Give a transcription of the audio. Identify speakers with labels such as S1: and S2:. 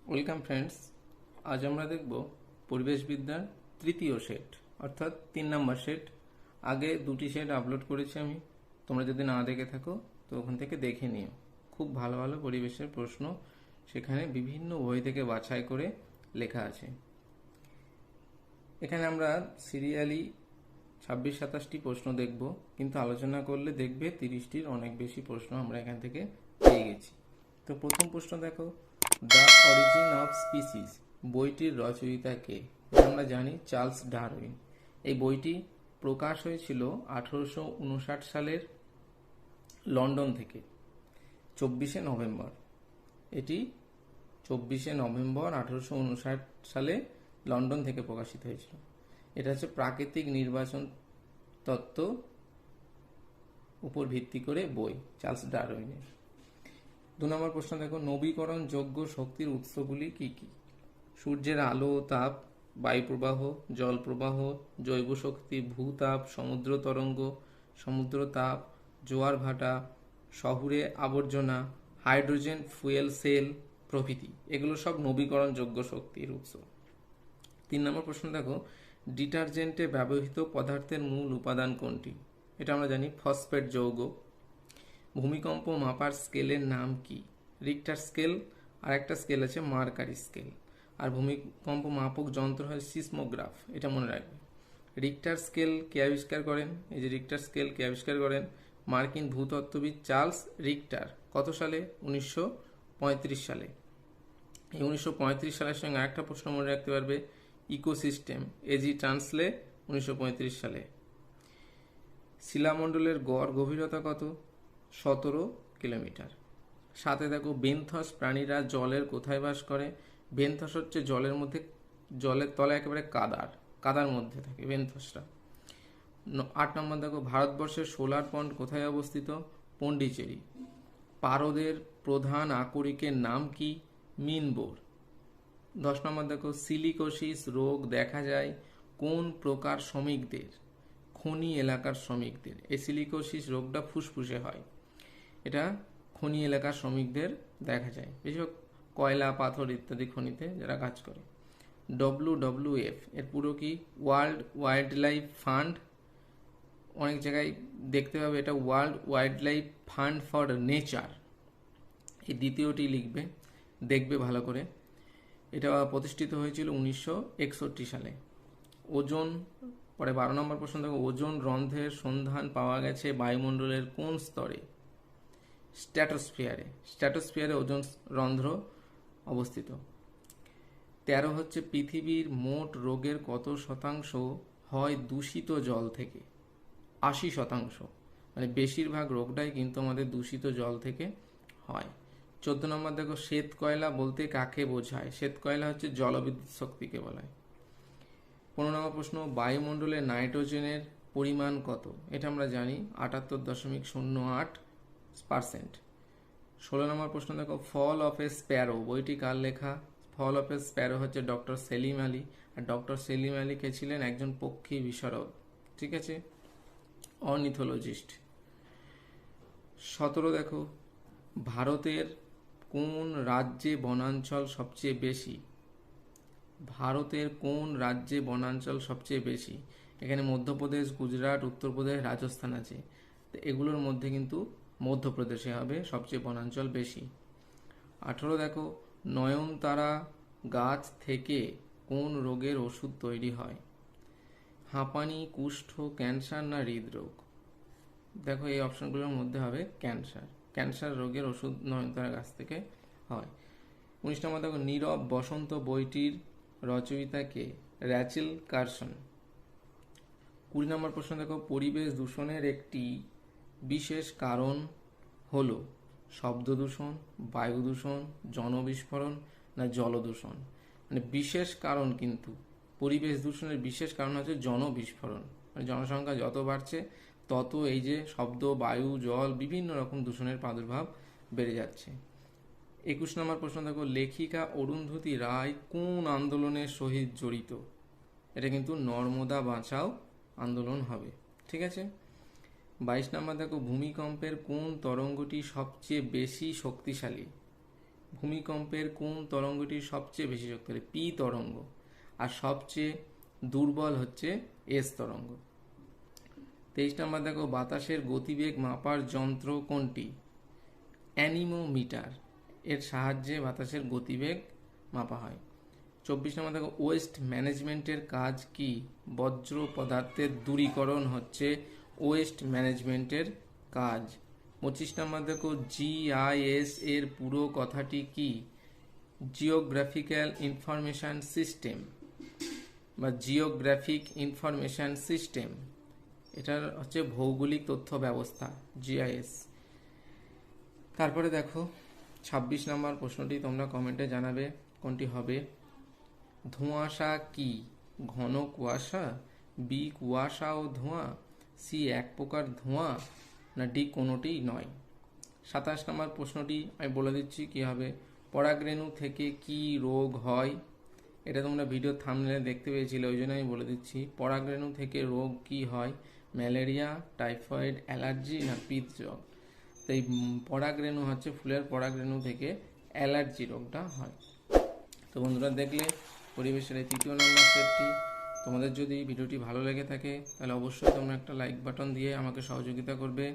S1: Welcome friends. আজ আমরা দেখব পরিবেশবিদ্যার তৃতীয় সেট অর্থাৎ 3 নম্বর সেট। আগে দুটি সেট আপলোড করেছি আমি, তোমরা যদি না দেখে থাকো তো ওখান থেকে দেখে নিও। খুব ভালো ভালো পরিবেশের প্রশ্ন সেখানে বিভিন্ন বই থেকে বাছাই করে লেখা আছে। এখানে আমরা সিরিয়ালি 26-27টি প্রশ্ন দেখব, কিন্তু আলোচনা করলে দেখবে 30টির অনেক বেশি প্রশ্ন আমরা এখান থেকে পেয়ে গেছি। তো প্রথম প্রশ্ন দেখো, দ্য অরিজিন অফ স্পিসিস বইটির রচয়িতা কে? আমরা জানি চার্লস ডারউইন। এই বইটি প্রকাশ হয়েছিল 1859 সালের লন্ডন থেকে 24শে নভেম্বর। এটি 24শে নভেম্বর 1859 সালে লন্ডন থেকে প্রকাশিত হয়েছিল। এটা হচ্ছে প্রাকৃতিক নির্বাচন তত্ত্ব উপর ভিত্তি করে বই, চার্লস ডারউইনের। 2 নম্বর প্রশ্ন দেখো, নবীকরণযোগ্য শক্তির উৎসগুলি কি কি? সূর্যের আলো ও তাপ, বায়ু প্রবাহ, জল প্রবাহ, জৈব শক্তি, ভূতাপ, সমুদ্র তরঙ্গ, সমুদ্র তাপ, জোয়ার ভাটা, শহুরে আবর্জনা, হাইড্রোজেন ফুয়েল সেল প্রভৃতি। এগুলো সব নবীকরণযোগ্য শক্তির উৎস। 3 নম্বর প্রশ্ন দেখো, ডিটারজেন্টে ব্যবহৃত পদার্থের মূল উপাদান কোনটি? এটা আমরা জানি ফসফেট যৌগ। ভূমিকম্প মাপার স্কেলের নাম কি? রিক্টার স্কেল, আর একটা স্কেল আছে মার্কারি স্কেল। আর ভূমিকম্প মাপক যন্ত্র হয় সিসমোগ্রাফ, এটা মনে রাখবে। রিক্টার স্কেল কে আবিষ্কার করেন? এই যে রিক্টার স্কেল কে আবিষ্কার করেন? মার্কিন ভূতত্ত্ববিদ চার্লস রিক্টার। কত সালে? 1935 সালে। এই 1935 সালের সঙ্গে আরেকটা প্রশ্ন মনে রাখতে পারবে, ইকোসিস্টেম এজি ট্রান্সলে 1935 সালে। শিলামণ্ডলের গড় গভীরতা কত? 17 কিলোমিটার। 7 দেখো, বেন্থস প্রাণীরা জলের কোথায় বাস করে? বেন্থস হচ্ছে জলের মধ্যে, জলের তলে একেবারে কাদার মধ্যে থাকে বেন্থসরা। 8 নম্বর দেখো, ভারতবর্ষের সোলার পন্ড কোথায় অবস্থিত? পন্ডিচেরি। পারদের প্রধান আকরিকের নাম কি? মিনবোর। 10 নম্বর দেখো, সিলিকোসিস রোগ দেখা যায় কোন প্রকার শ্রমিকদের? খনি এলাকার শ্রমিকদের। এই সিলিকোসিস রোগটা ফুসফুসে হয়, এটা খনি এলাকার শ্রমিকদের দেখা যায়, বেশিরভাগ কয়লা পাথর ইত্যাদি খনিতে যারা কাজ করে। WWF এর পুরো কি? World wild life fund. অনেক জায়গায় দেখতে পাবে এটা world wild life fund for nature. এই দ্বিতীয়টি লিখবে, দেখবে ভালো করে। এটা প্রতিষ্ঠিত হয়েছিল 1961 সালে। ওজোন, পরে 12 নম্বর প্রশ্ন দেখো, ওজোন রন্ধ্রের সন্ধান পাওয়া গেছে বায়ুমণ্ডলের কোন স্তরে? স্ট্র্যাটোস্ফিয়ারে ওজোন রন্ধ্র অবস্থিত। 13 হচ্ছে, পৃথিবীর মোট রোগের কত শতাংশ হয় দূষিত জল থেকে? 80%। মানে বেশিরভাগ রোগটাই কিন্তু আমাদের দূষিত জল থেকে হয়। 14 নম্বর দেখো, শ্বেত কয়লা বলতে কাকে বোঝায়? শ্বেত কয়লা হচ্ছে জলবিদ্যুৎ শক্তিকে বলা হয়। 15 নম্বর প্রশ্ন, বায়ুমণ্ডলে নাইট্রোজেনের পরিমাণ কত? এটা আমরা জানি 78.08%। 16 নম্বর প্রশ্ন দেখো, ফল অফ এ স্প্যারো বইটি কার লেখা? ফল অফ এ স্প্যারো হচ্ছে ডক্টর সেলিম আলী। আর ডক্টর সেলিম আলী কে ছিলেন একজন পক্ষী বিশারদ, ঠিক আছে, অর্নিথোলজিস্ট। 17 দেখো, ভারতের কোন রাজ্যে বনাঞ্চল সবচেয়ে বেশি? ভারতের কোন রাজ্যে বনাঞ্চল সবচেয়ে বেশি? এখানে মধ্যপ্রদেশ, গুজরাট, উত্তরপ্রদেশ, রাজস্থান আছে। তো এগুলোর মধ্যে কিন্তু মধ্যপ্রদেশে হবে সবচেয়ে বনাঞ্চল বেশি। 18 দেখো, নয়নতারা গাছ থেকে কোন রোগের ওষুধ তৈরি হয়? হাঁপানি, কুষ্ঠ, ক্যান্সার না হৃদরোগ? দেখো এই অপশনগুলোর মধ্যে হবে ক্যান্সার রোগের ওষুধ নয়নতারা গাছ থেকে হয়। 19 নম্বর দেখো, নীরব বসন্ত বইটির রচয়িতা কে? Rachel Carson. 20 নম্বর প্রশ্ন দেখো, পরিবেশ দূষণের একটি বিশেষ কারণ হলো শব্দ দূষণ, বায়ু দূষণ, জনবিস্ফোরণ না জলদূষণ? মানে বিশেষ কারণ, কিন্তু পরিবেশ দূষণের বিশেষ কারণ হচ্ছে জনবিস্ফোরণ। মানে জনসংখ্যা যত বাড়ছে তত এই যে শব্দ, বায়ু, জল, বিভিন্ন রকম দূষণের প্রাদুর্ভাব বেড়ে যাচ্ছে। 21 নম্বর প্রশ্ন দেখো, লেখিকা অরুন্ধতী রায় কোন আন্দোলনের সহিত জড়িত? এটা কিন্তু নর্মদা বাঁচাও আন্দোলন হবে, ঠিক আছে। 22 নম্বর দেখো, ভূমিকম্পের কোন তরঙ্গটি সবচেয়ে বেশি শক্তিশালী? ভূমিকম্পের কোন তরঙ্গটি সবচেয়ে বেশি শক্তিশালী? পি তরঙ্গ। আর সবচেয়ে দুর্বল হচ্ছে এস তরঙ্গ। 23 নম্বর দেখো, বাতাসের গতিবেগ মাপার যন্ত্র কোনটি? অ্যানিমোমিটার। এর সাহায্যে বাতাসের গতিবেগ মাপা হয়। 24 নম্বর দেখো, ওয়েস্ট ম্যানেজমেন্টের কাজ কি? বর্জ্য পদার্থের দূরীকরণ হচ্ছে ওয়েস্ট ম্যানেজমেন্টের কাজ। 25 নম্বর দেখো, জিআইএস এর পুরো কথাটি কি? জিওগ্রাফিক্যাল ইনফরমেশন সিস্টেম বা জিওগ্রাফিক ইনফরমেশন সিস্টেম। এটার হচ্ছে ভৌগোলিক তথ্য ব্যবস্থা, জিআইএস। তারপরে দেখো 26 নম্বর প্রশ্নটি তোমরা কমেন্টে জানাবে কোনটি হবে। ধোঁয়াশা কি? ঘন কুয়াশা, বি কুয়াশা ও ধোঁয়া, সি এক প্রকার ধোঁয়া, না ডি কোনোটিই নয়। 27 নম্বর প্রশ্নটি আমি বলে দিচ্ছি কি হবে। পরাগরেণু থেকে কি রোগ হয়? এটা তোমরা ভিডিও থাম্বনেলে দেখতে পেয়েছিলে, ওই জন্য আমি বলে দিচ্ছি। পরাগরেণু থেকে রোগ কি হয়? ম্যালেরিয়া, টাইফয়েড, অ্যালার্জি, না পিত্তজ্বর। তো এই পরাগরেণু হচ্ছে ফুলের পরাগরেণু থেকে অ্যালার্জি রোগটা হয়। তো বন্ধুরা, দেখলে পরিবেশের এই 3য় নম্বর সেটটি। তোমাদের যদি ভিডিওটি ভালো লেগে থাকে তাহলে অবশ্যই তোমরা একটা লাইক বাটন দিয়ে আমাকে সহযোগিতা করবে।